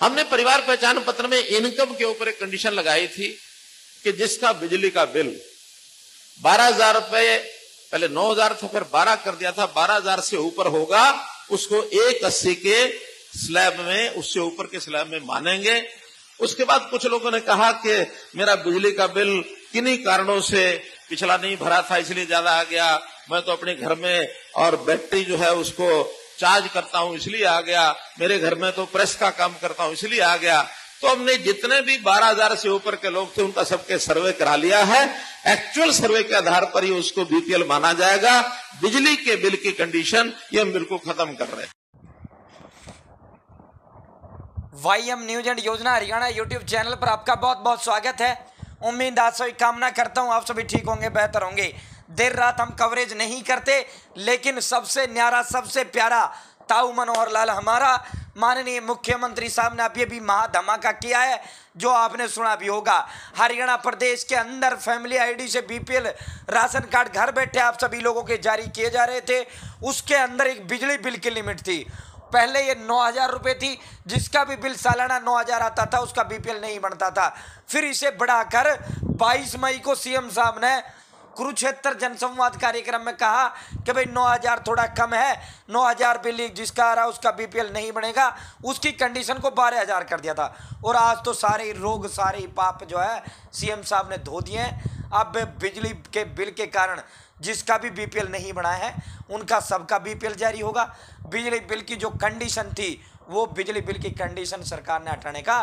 हमने परिवार पहचान पत्र में इनकम के ऊपर एक कंडीशन लगाई थी कि जिसका बिजली का बिल 12,000 रुपए, पहले 9,000 था फिर 12 कर दिया था, 12,000 से ऊपर होगा उसको 180 के स्लैब में, उससे ऊपर के स्लैब में मानेंगे। उसके बाद कुछ लोगों ने कहा कि मेरा बिजली का बिल किन्हीं कारणों से पिछला नहीं भरा था इसलिए ज्यादा आ गया, मैं तो अपने घर में और बैटरी जो है उसको चार्ज करता हूं इसलिए आ गया, मेरे घर में तो प्रेस का काम करता हूं इसलिए आ गया। तो हमने जितने भी 12,000 से ऊपर के लोग थे उनका सबके सर्वे करा लिया है। एक्चुअल सर्वे के आधार पर ही उसको बीपीएल माना जाएगा। बिजली के बिल की कंडीशन ये हम बिल्कुल खत्म कर रहे हैं। YM न्यूज एंड योजना हरियाणा यूट्यूब चैनल पर आपका बहुत बहुत स्वागत है। उम्मीद आज सभी कामना करता हूं आप सभी ठीक होंगे, बेहतर होंगे। देर रात हम कवरेज नहीं करते, लेकिन सबसे न्यारा सबसे प्यारा ताऊ मनोहर लाल हमारा माननीय मुख्यमंत्री साहब ने अभी महाधमाका किया है, जो आपने सुना भी होगा। हरियाणा प्रदेश के अंदर फैमिली आईडी से बीपीएल राशन कार्ड घर बैठे आप सभी लोगों के जारी किए जा रहे थे। उसके अंदर एक बिजली बिल की लिमिट थी। पहले ये 9,000 रुपये थी, जिसका भी बिल सालाना 9,000 आता था उसका बीपीएल नहीं बनता था। फिर इसे बढ़ाकर 22 मई को सीएम साहब ने कुरुक्षेत्र जनसंवाद कार्यक्रम में कहा कि भाई 9,000 थोड़ा कम है, 9,000 बिल जिसका आ रहा है उसका बीपीएल नहीं बनेगा। उसकी कंडीशन को 12,000 कर दिया था। और आज तो सारे रोग सारे पाप जो है सीएम साहब ने धो दिए हैं। अब बिजली के बिल के कारण जिसका भी बीपीएल नहीं बना है उनका सबका बीपीएल जारी होगा। बिजली बिल की जो कंडीशन थी वो बिजली बिल की कंडीशन सरकार ने हटाने का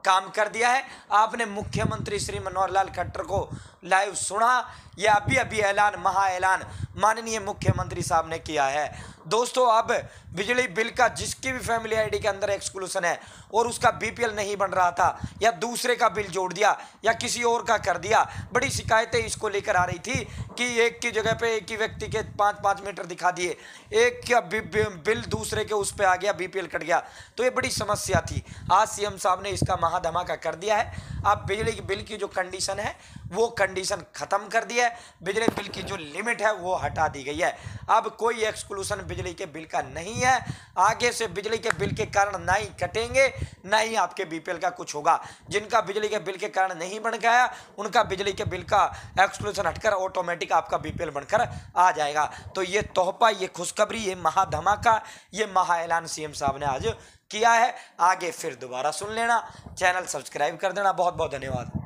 काम कर दिया है। आपने मुख्यमंत्री श्री मनोहर लाल खट्टर को लाइव सुना। यह अभी ऐलान, महा ऐलान माननीय मुख्यमंत्री साहब ने किया है। दोस्तों, अब बिजली बिल का जिसकी भी फैमिली आईडी के अंदर एक्सक्लूसन है और उसका बीपीएल नहीं बन रहा था, या दूसरे का बिल जोड़ दिया या किसी और का कर दिया, बड़ी शिकायतें इसको लेकर आ रही थी कि एक की जगह पे एक ही व्यक्ति के 5-5 मीटर दिखा दिए, एक का बिल दूसरे के उस पर आ गया, बीपीएल कट गया। तो ये बड़ी समस्या थी। आज सीएम साहब ने इसका महाधमाका कर दिया है। अब बिजली के बिल की जो कंडीशन है वो कंडीशन खत्म कर दी है। बिजली बिल की जो लिमिट है वो हटा दी गई है। अब कोई एक्सक्लूसन बिजली के बिल का नहीं है। आगे से बिजली के बिल के कारण ना ही कटेंगे ना ही आपके बीपीएल का कुछ होगा। जिनका बिजली के बिल के कारण नहीं बन गया उनका बिजली के बिल का एक्सक्लूसन हटकर ऑटोमेटिक आपका बीपीएल बनकर आ जाएगा। तो ये तोहफा, ये खुशखबरी, ये महाधमाका, ये महा ऐलान सीएम साहब ने आज किया है। आगे फिर दोबारा सुन लेना। चैनल सब्सक्राइब कर देना। बहुत बहुत धन्यवाद।